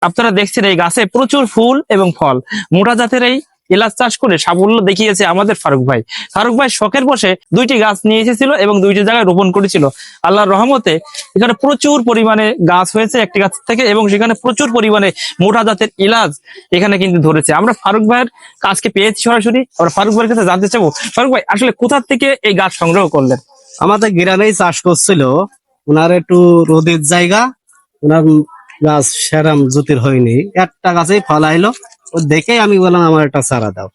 আপনারা দেখছেন এই গাছে প্রচুর ফুল এবং ফল। মোটা জাতের এই এলাচ চাষ করে সাফল্য দেখিয়েছে আমাদের ফারুক ভাই। ফারুক ভাই শখের বসে 2টি গাছ নিয়ে এসেছিল এবং 2টি জায়গায় রোপণ করেছিল। আল্লাহর রহমতে এখানে প্রচুর পরিমাণে গাছ হয়েছে একটি গাছ থেকে, এবং সেখানে প্রচুর পরিমাণে মোটা জাতের এলাচ এখানে কিন্তু ধরেছে। আমরা ফারুক ভাইয়ের কাজকে পেয়েছি সরাসরি, আমরা ফারুক ভাইয়ের কাছে জানতে চাবো, ফারুক ভাই আসলে কোথা থেকে এই গাছ সংগ্রহ করলেন? আমাদের গ্রামেই চাষ করছিল, ওনার একটু রোদের জায়গা, ওনার গাছ সেরাম জ্যোতির হয়নি, একটা গাছেই ফল আইলো। ও দেখেই আমি বললাম আমার একটা চারা দাও,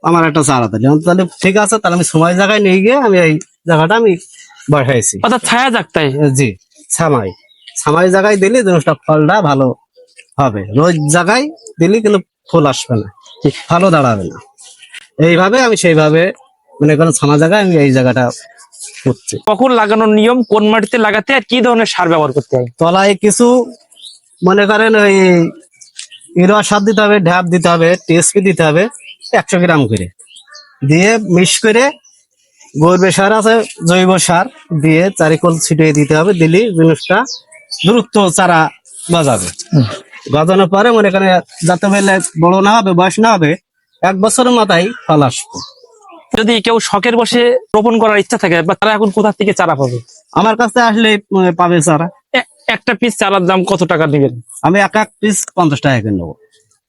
আমার একটা চারা দিলে। তাহলে ঠিক আছে, তাহলে আমি সময় জায়গায় নিয়ে গিয়ে আমি এই জায়গাটা আমি বসাইছি। অর্থাৎ ছায়া জাগতাই। জি, ছামাই ছামাই জায়গায় দিলে জিনিসটা ফলটা ভালো হবে, রোজ জায়গায় দিলে কিন্তু ফুল আসবে না, ভালো দাঁড়াবে না। এইভাবে আমি সেইভাবে মনে করেন ছামা জায়গায় আমি এই জায়গাটা করছি। কখন লাগানোর নিয়ম, কোন মাটিতে লাগাতে, আর কি ধরনের সার ব্যবহার করতে হয়? তলায় কিছু মনে করেন ওই ইউরিয়া সার দিতে হবে, ঢ্যাপ দিতে হবে, টিএসপি দিতে হবে 100 গ্রাম করে, দিয়ে মিক্স করে গরবে সার আছে, জৈব সার দিয়ে চারিকোল ছিটিয়ে দিতে হবে। দিলে জিনিসটা দ্রুত চারা গজাবে। গজানোর পরে মনে করেন যাতে বেলে বড় না হবে, বয়স না হবে, 1 বছরের মাথায় ফল আসবে। যদি কেউ শখের বসে রোপণ করার ইচ্ছা থাকে, বা তারা এখন কোথা থেকে চারা পাবে? আমার কাছে আসলে পাবে চারা। একটা পিস চারার দাম কত টাকা দিবেন? আমি এক পিস 50 টাকা করে নেবো।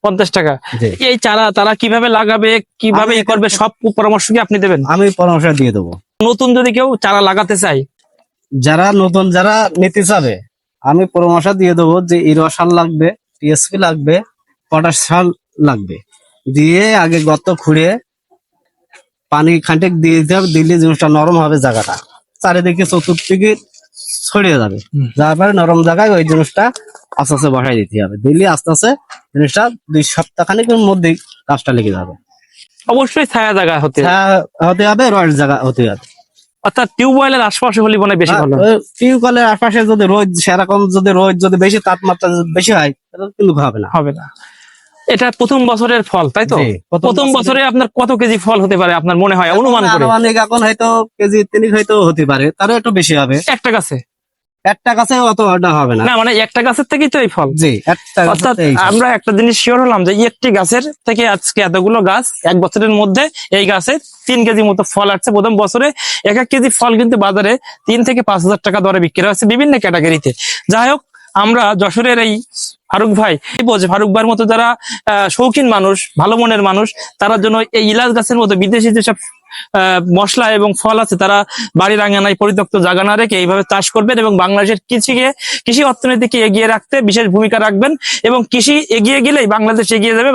50 টাকা। জি। এই চারা তারা কিভাবে লাগাবে, কিভাবে আমি করবে, সব পরামর্শ কি আপনি দেবেন? আমি পরামর্শ দিয়ে দেবো। নতুন যদি কেউ চারা লাগাতে চায়, যারা নতুন যারা নিতে চাবে, আমি পরামর্শ দিয়ে দেবো যে ইউরিয়া সার লাগবে, টিএসপি লাগবে, পটাশ সার লাগবে। দিয়ে আগে গর্ত খুঁড়ে পানি খান্টেক দিয়ে দিতে হবে। দিলে জিনিসটা নরম হবে, জায়গাটা চারিদিকে চতুর্দিকে ছড়িয়ে যাবে। যার পরে নরম জায়গায় ওই জিনিসটা আস্তে আস্তে বসাই দিতে হবে। দিলে আস্তে আস্তে জিনিসটা 2 সপ্তাহ খানিকের মধ্যেই গাছটা লেগে যাবে। অবশ্যই ছায়া জায়গা হতে হবে। ছায়া হতে হবে, রয়ের জায়গা হতে হবে। অর্থাৎ টিউবওয়েলের আশপাশে হলে মনে হয় বেশি ভালো হয়। টিউবওয়েলের আশপাশে যদি রোদ সেরকম যদি বেশি তাপমাত্রা যদি বেশি হয়, তাহলে কিন্তু হবে না। হবে না। এটা প্রথম বছরের ফল, তাই তো? জি, প্রথম বছরে আপনার কত কেজি ফল হতে পারে আপনার মনে হয়, অনুমান করে? অনেক এখন হয়তো কেজি 3 হয়তো হতে পারে, তারও একটু বেশি হবে। একটা গাছে? একটা গাছে অত হবে না। না, মানে একটা গাছের থেকেই তো এই ফল। জি, একটা অর্থাৎ গাছে আমরা একটা জিনিস শিওর হলাম যে একটি গাছের থেকে আজকে এতগুলো গাছ, 1 বছরের মধ্যে এই গাছে 3 কেজি মতো ফল আসছে। প্রথম বছরে 1 কেজি ফল কিন্তু বাজারে 3 থেকে 5,000 টাকা দরে বিক্রি হচ্ছে বিভিন্ন ক্যাটাগরিতে। যাই হোক, আমরা যশোরের এই ফারুক ভাই, ফারুক ভাইয়ের মতো যারা শৌখিন মানুষ, ভালো মনের মানুষ, তার জন্য এই ইলাচ গাছের মতো বিদেশি যেসব মশলা এবং ফল আছে, তারা বাড়ির আঙিনায় পরিত্যক্ত জায়গা না রেখে এইভাবে চাষ করবেন এবং বাংলাদেশের কৃষি অর্থনীতিকে এগিয়ে রাখতে বিশেষ ভূমিকা রাখবেন। এবং কৃষি এগিয়ে গেলেই বাংলাদেশ এগিয়ে যাবে।